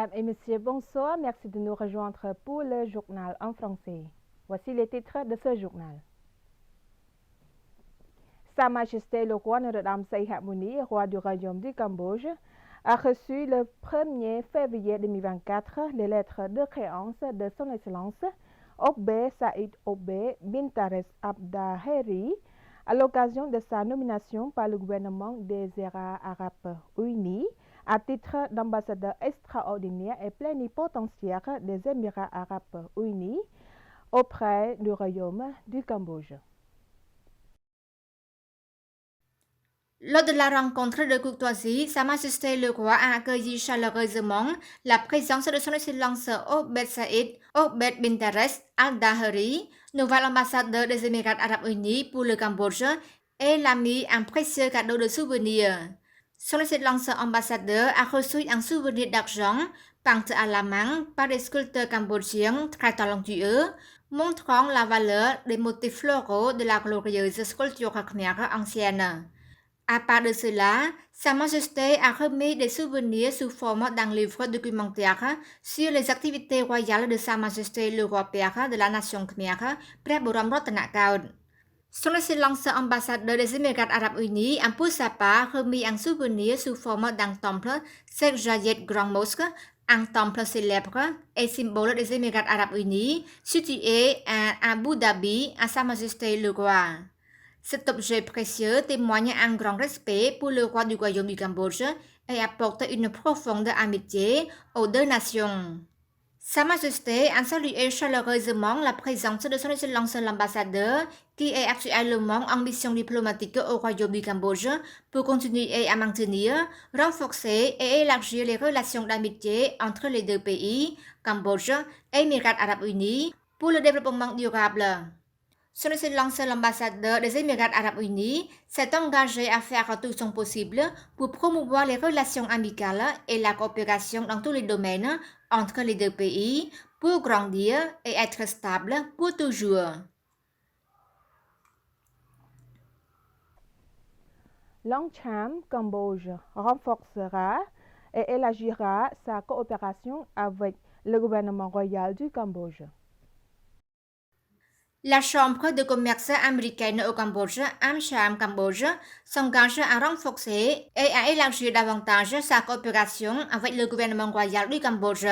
Mesdames et messieurs, bonsoir. Merci de nous rejoindre pour le journal en français. Voici les titres de ce journal. Sa Majesté le roi Norodom Sihamoni, Mouni, roi du royaume du Cambodge, a reçu le 1er février 2024 les lettres de créance de son Excellence Obbe Saïd Obbe Bintares Abdaheri à l'occasion de sa nomination par le gouvernement des Émirats arabes unis à titre d'ambassadeur extraordinaire et plénipotentiaire des Émirats arabes unis auprès du royaume du Cambodge. Lors de la rencontre de courtoisie, Sa Majesté le roi a accueilli chaleureusement la présence de son Excellence Obed Saïd Obed Bintares Al-Daheri, nouvel ambassadeur des Émirats arabes unis pour le Cambodge, et l'a mis un précieux cadeau de souvenir. Son Excellence ambassadeur a reçu un souvenir d'argent peint à la main par des sculpteurs cambodgiens très talentueux, montrant la valeur des motifs floraux de la glorieuse sculpture khmer ancienne. À part de cela, Sa Majesté a remis des souvenirs sous forme d'un livre documentaire sur les activités royales de Sa Majesté le roi père de la nation Khmer,ព្រះបរមរតនកោដ្ឋ Son Excellence ambassadeur des Émirats arabes unis a pour sa part remis un souvenir sous forme d'un temple Sheikh Zayed Grand Mosque, un temple célèbre et symbole des Émirats arabes unis situé à Abu Dhabi à Sa Majesté le roi. Cet objet précieux témoigne un grand respect pour le roi du royaume du Cambodge et apporte une profonde amitié aux deux nations. Sa Majesté a salué chaleureusement la présence de son Excellence l'ambassadeur qui est actuellement en mission diplomatique au royaume du Cambodge pour continuer à maintenir, renforcer et élargir les relations d'amitié entre les deux pays, Cambodge et Émirats arabes unis, pour le développement durable. Son Excellence l'ambassadeur des Émirats arabes unis s'est engagé à faire tout son possible pour promouvoir les relations amicales et la coopération dans tous les domaines entre les deux pays pour grandir et être stable pour toujours. Longchamp Cambodge renforcera et élargira sa coopération avec le gouvernement royal du Cambodge. La Chambre de commerce américaine au Cambodge, AmCham Cambodge, s'engage à renforcer et à élargir davantage sa coopération avec le gouvernement royal du Cambodge.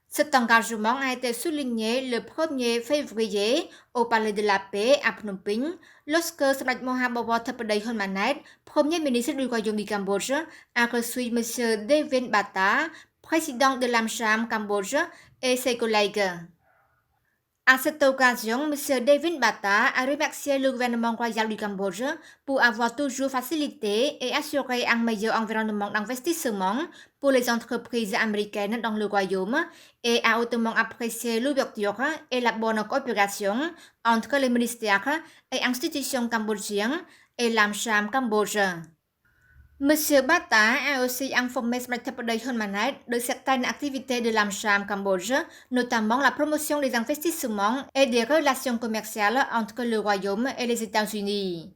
Cet engagement a été souligné le 1er février au Palais de la Paix à Phnom Penh, lorsque Samdech Mahabawar Theppaday Hun Manet, Premier ministre du Royaume du Cambodge, a reçu M. David Bata, président de l'AmCham Cambodge, et ses collègues. À cette occasion, M. David Bata a remercié le gouvernement royal du Cambodge pour avoir toujours facilité et assuré un meilleur environnement d'investissement pour les entreprises américaines dans le royaume et a hautement apprécié l'ouverture et la bonne coopération entre les ministères et institutions cambodgiennes et l'AmCham Cambodge. M. Bata a aussi informé Samdech Theppaday Hun Manet de certaines activités de l'AmCham Cambodge, notamment la promotion des investissements et des relations commerciales entre le Royaume et les États-Unis.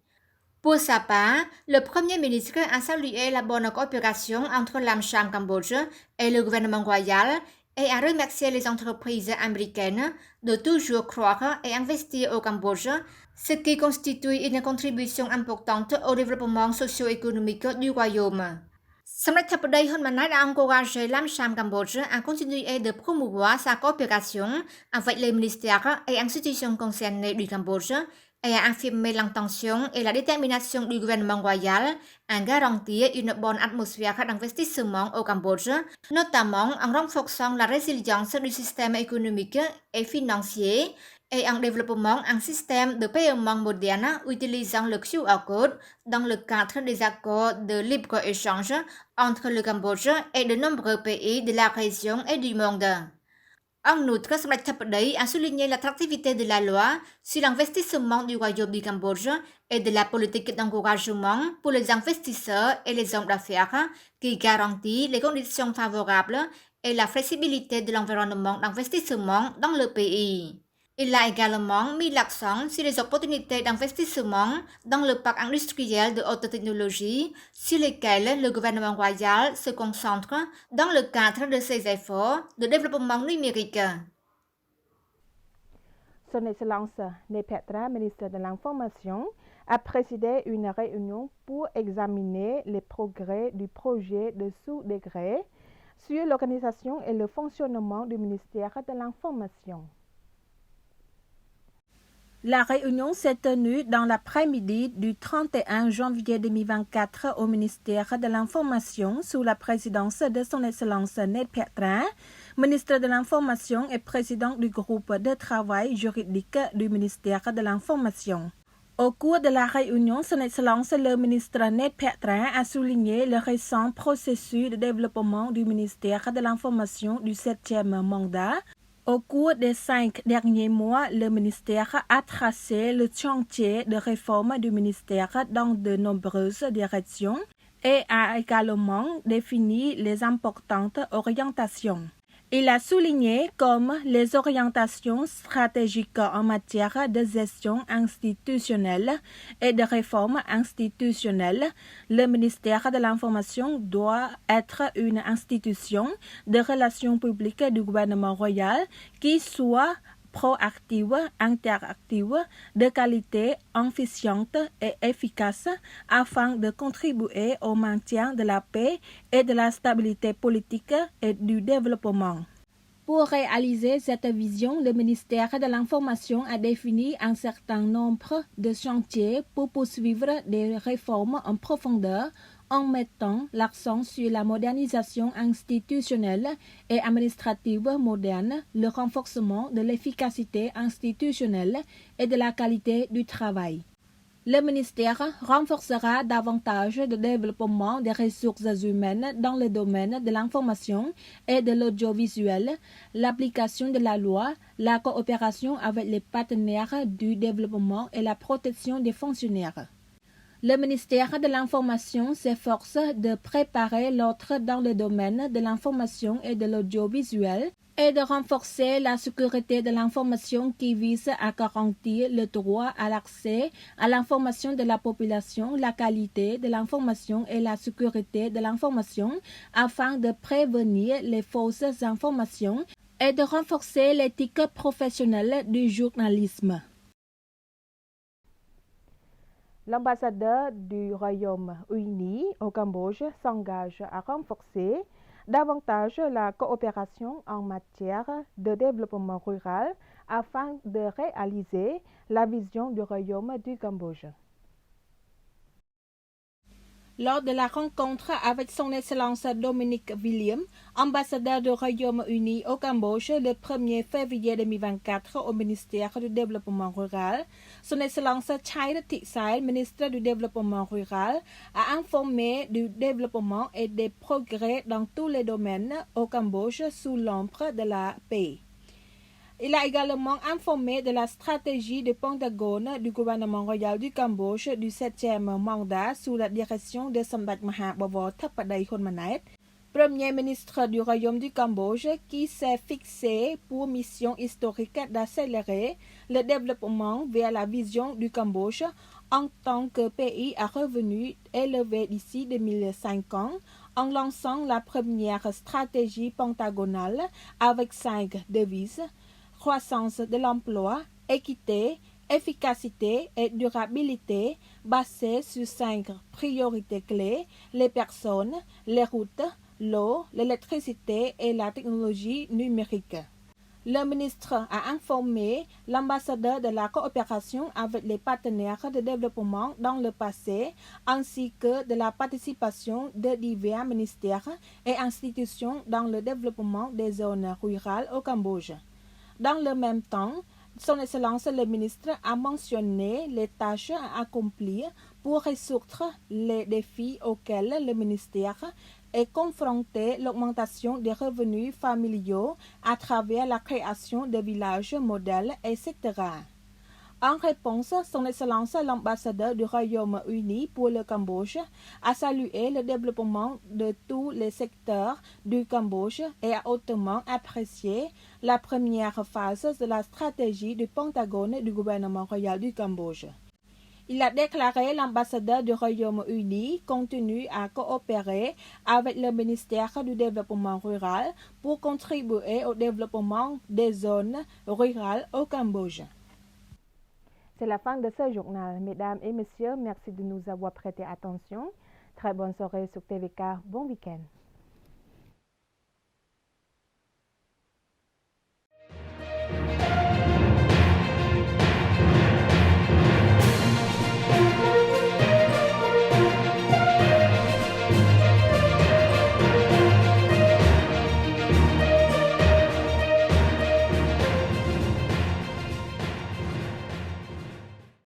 Pour sa part, le Premier ministre a salué la bonne coopération entre l'AmCham Cambodge et le gouvernement royal et a remercié les entreprises américaines de toujours croire et investir au Cambodge, ce qui constitue une contribution importante au développement socio-économique du royaume. Samdech Theppaday Hun Manet a encouragé l'AmCham Cambodge à continuer de promouvoir sa coopération avec les ministères et institutions concernées du Cambodge et a affirmé l'intention et la détermination du gouvernement royal à garantir une bonne atmosphère d'investissement au Cambodge, notamment en renforçant la résilience du système économique et financier et en développant un système de paiement moderne utilisant le QR code dans le cadre des accords de libre-échange entre le Cambodge et de nombreux pays de la région et du monde. En outre, Samdech Theppaday a souligné l'attractivité de la loi sur l'investissement du Royaume du Cambodge et de la politique d'encouragement pour les investisseurs et les hommes d'affaires qui garantit les conditions favorables et la flexibilité de l'environnement d'investissement dans le pays. Il a également mis l'accent sur les opportunités d'investissement dans le parc industriel de haute technologie sur lesquelles le gouvernement royal se concentre dans le cadre de ses efforts de développement numérique. Son Excellence Nepetra, ministre de l'Information, a présidé une réunion pour examiner les progrès du projet de sous-décret sur l'organisation et le fonctionnement du ministère de l'Information. La réunion s'est tenue dans l'après-midi du 31 janvier 2024 au ministère de l'Information sous la présidence de son Excellence Nepetra, ministre de l'Information et président du groupe de travail juridique du ministère de l'Information. Au cours de la réunion, son Excellence le ministre Nepetra a souligné le récent processus de développement du ministère de l'Information du 7e mandat. Au cours des 5 derniers mois, le ministère a tracé le chantier de réforme du ministère dans de nombreuses directions et a également défini les importantes orientations. Il a souligné comme les orientations stratégiques en matière de gestion institutionnelle et de réforme institutionnelle. Le ministère de l'Information doit être une institution de relations publiques du gouvernement royal qui soit proactive, interactive, de qualité, efficiente et efficace afin de contribuer au maintien de la paix et de la stabilité politique et du développement. Pour réaliser cette vision, le ministère de l'Information a défini un certain nombre de chantiers pour poursuivre des réformes en profondeur en mettant l'accent sur la modernisation institutionnelle et administrative moderne, le renforcement de l'efficacité institutionnelle et de la qualité du travail. Le ministère renforcera davantage le développement des ressources humaines dans le domaine de l'information et de l'audiovisuel, l'application de la loi, la coopération avec les partenaires du développement et la protection des fonctionnaires. Le ministère de l'Information s'efforce de préparer l'autre dans le domaine de l'information et de l'audiovisuel et de renforcer la sécurité de l'information qui vise à garantir le droit à l'accès à l'information de la population, la qualité de l'information et la sécurité de l'information afin de prévenir les fausses informations et de renforcer l'éthique professionnelle du journalisme. L'ambassadeur du Royaume-Uni au Cambodge s'engage à renforcer davantage la coopération en matière de développement rural afin de réaliser la vision du Royaume du Cambodge. Lors de la rencontre avec son Excellence Dominic William, ambassadeur du Royaume-Uni au Cambodge le 1er février 2024 au ministère du Développement rural, son Excellence Chai Tixai, ministre du Développement rural, a informé du développement et des progrès dans tous les domaines au Cambodge sous l'ombre de la paix. Il a également informé de la stratégie de Pentagone du gouvernement royal du Cambodge du 7e mandat sous la direction de Samdech Maha Bawor Thappaday Honmanet, Premier ministre du Royaume du Cambodge, qui s'est fixé pour mission historique d'accélérer le développement vers la vision du Cambodge en tant que pays à revenus élevés d'ici 2050 en lançant la première stratégie pentagonale avec 5 devises: croissance de l'emploi, équité, efficacité et durabilité basée sur 5 priorités clés: les personnes, les routes, l'eau, l'électricité et la technologie numérique. Le ministre a informé l'ambassadeur de la coopération avec les partenaires de développement dans le passé, ainsi que de la participation de divers ministères et institutions dans le développement des zones rurales au Cambodge. Dans le même temps, son Excellence le ministre a mentionné les tâches à accomplir pour résoudre les défis auxquels le ministère est confronté: l'augmentation des revenus familiaux à travers la création de villages modèles, etc. En réponse, son Excellence l'ambassadeur du Royaume-Uni pour le Cambodge a salué le développement de tous les secteurs du Cambodge et a hautement apprécié la première phase de la stratégie du Pentagone du gouvernement royal du Cambodge. Il a déclaré l'ambassadeur du Royaume-Uni continue à coopérer avec le ministère du Développement rural pour contribuer au développement des zones rurales au Cambodge. C'est la fin de ce journal. Mesdames et messieurs, merci de nous avoir prêté attention. Très bonne soirée sur TVK. Bon week-end.